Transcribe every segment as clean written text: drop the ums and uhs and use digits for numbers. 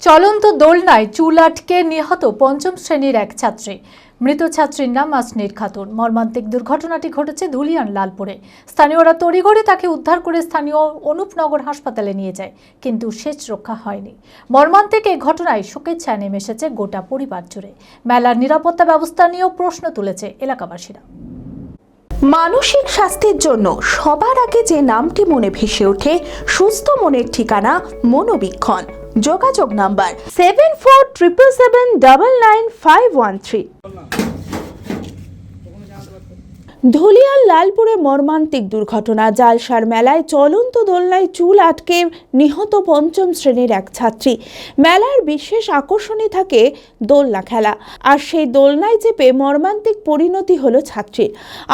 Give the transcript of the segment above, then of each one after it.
চলন্ত দোলনায় চুল আটকে নিহত পঞ্চম শ্রেণীর এক ছাত্রী। মৃত ছাত্রীর নাম আসনির খাতুন। মর্মান্তিক দুর্ঘটনাটি ঘটেছে ধুলিয়ান লালপুরে। স্থানীয়রা তড়িঘড়ি তাকে উদ্ধার করে স্থানীয় অনুপনগর হাসপাতালে নিয়ে যায়, কিন্তু শেষ রক্ষা হয়নি। মর্মান্তিক এই ঘটনায় শোকের ছায়া নেমে এসেছে গোটা পরিবার জুড়ে। মেলার নিরাপত্তা ব্যবস্থা নিয়েও প্রশ্ন তুলেছে এলাকাবাসীরা। মানসিক স্বাস্থ্যের জন্য সবার আগে যে নামটি মনে ভেসে ওঠে, সুস্থ মনের ঠিকানা মনোবীক্ষণ। যোগাযোগ নাম্বার 7477799513। ধুলিয়ান লালপুরে মর্মান্তিক দুর্ঘটনা। জালসার মেলায় চলন্ত দোলনায় চুল আটকে নিহত পঞ্চম শ্রেণীর এক ছাত্রী। মেলার বিশেষ আকর্ষণই থাকে দোলনা খেলা, আর সেই দোলনায় চেপে মর্মান্তিক পরিণতি হলো ছাত্রীর।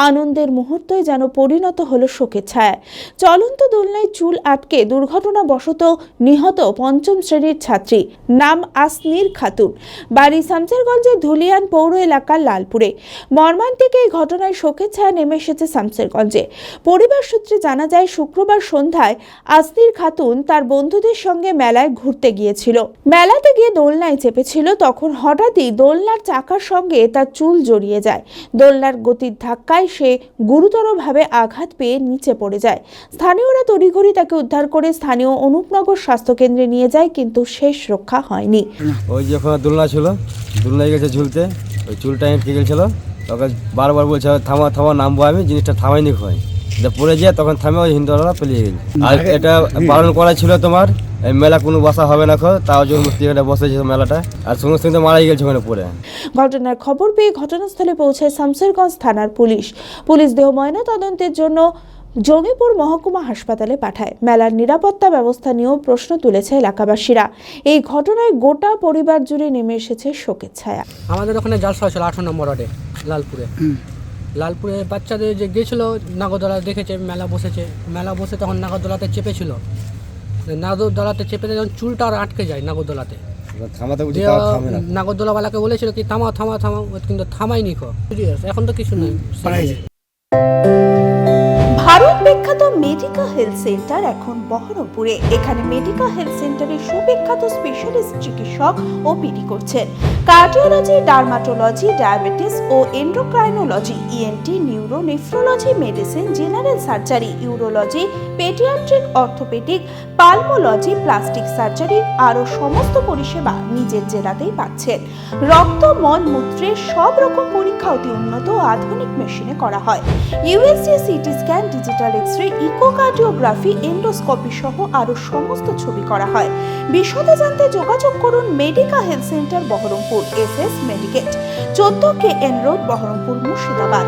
আনন্দের মুহূর্তই যেন পরিণত হলো শোকের ছায়ায়। চলন্ত দোলনায় চুল আটকে দুর্ঘটনাবশত নিহত পঞ্চম শ্রেণীর ছাত্রী, নাম আসনির খাতুন, বাড়ি শামসেরগঞ্জের ধুলিয়ান পৌর এলাকার লালপুরে। মর্মান্তিক এই ঘটনায় শোকের ছায়া নেমে এসেছে শামসেরগঞ্জে। পরিবার সূত্রে জানা যায়, শুক্রবার সন্ধ্যায় আসনির খাতুন তার বন্ধুদের সঙ্গে মেলায় ঘুরতে গিয়েছিল। মেলাতে গিয়ে দোলনায় চেপেছিল, তখন হঠাৎই দোলনার চাকার সঙ্গে তার চুল জড়িয়ে যায়। দোলনার গতির ধাক্কায় সে গুরুতরভাবে আঘাত পেয়ে নিচে পড়ে যায়। স্থানীয়রা তড়িঘড়ি তাকে উদ্ধার করে স্থানীয় অনুপনগর স্বাস্থ্যকেন্দ্রে নিয়ে যায়, কিন্তু শেষ রক্ষা হয়নি। ওই যখন দোলনা ছিল, দোলনায় গেছে ঝুলতে, ওই চুলটা আটকে গেছিল। তখন বারবার বলছে থামা থামা, নামবো আমি, জিনিসটা থামাইনি হয় পড়ে যায়, তখন থামে ওই হিন্দুরা পালিয়ে গেছে। আর এটা বারণ করা ছিল তোমার, এই মেলা কোনো বসা হবে না, তাও জন্য বসেছে মেলাটা, আর সঙ্গে সঙ্গে মারাই গেছে ওখানে পড়ে। ঘটনার খবর পেয়ে ঘটনাস্থলে পৌঁছায় শামসেরগঞ্জ থানার পুলিশ দেহ ময়না তদন্তের জন্য জঙ্গিপুর মহকুমা হাসপাতালে পাঠায়। মেলার নিরাপত্তা ব্যবস্থা নিয়েও প্রশ্ন তুলেছে এলাকাবাসীরা। এই ঘটনায় গোটা পরিবার জুড়ে নেমে এসেছে শোকের ছায়া। আমাদের ওখানে জালসা ছিল 18 নম্বর ওয়ার্ডে লালপুরে বাচ্চাদের যে গিয়েছিল নাগরদোলা দেখেছে, মেলা বসে তখন নাগরদোলাতে চেপেছিল। নাগরদোলাতে চেপে যখন চুলটা আর আটকে যায় নাগরদোলাতে, নাগরদোলাওয়ালাকে বলেছিল কি থামা থামা থামা, কিন্তু থামাইনি। এখন তো কিছু নেই। ভারত বিখ্যাত মেডিকা হেলথ সেন্টার এখন বহরমপুরে। এখানে মেডিকা হেলথ সেন্টারে সুবিখ্যাত স্পেশালিস্ট চিকিৎসক ওপিডি করছেন। কার্ডিওলজি, ডার্মাটোলজি, ডায়াবেটিস ও endocrinology, ENT, neuro, nephrology, medicine, general surgery, urology, paediatric, orthopaedic, pulmonology, plastic surgery আরও সমস্ত পরিষেবা নিজের জেলাতেই পাচ্ছেন। রক্ত, মল, মূত্রের সব রকম পরীক্ষা অতি উন্নত ও আধুনিক মেশিনে করা হয়। USG, CT scan, digital X-ray, echocardiography, endoscopy সহ আরও সমস্ত ছবি করা হয়। বিশদে জানতে যোগাযোগ করুন Medica health centre Baharampur, SS Medicate, 14 KN road, Baharampur, Murshidabad.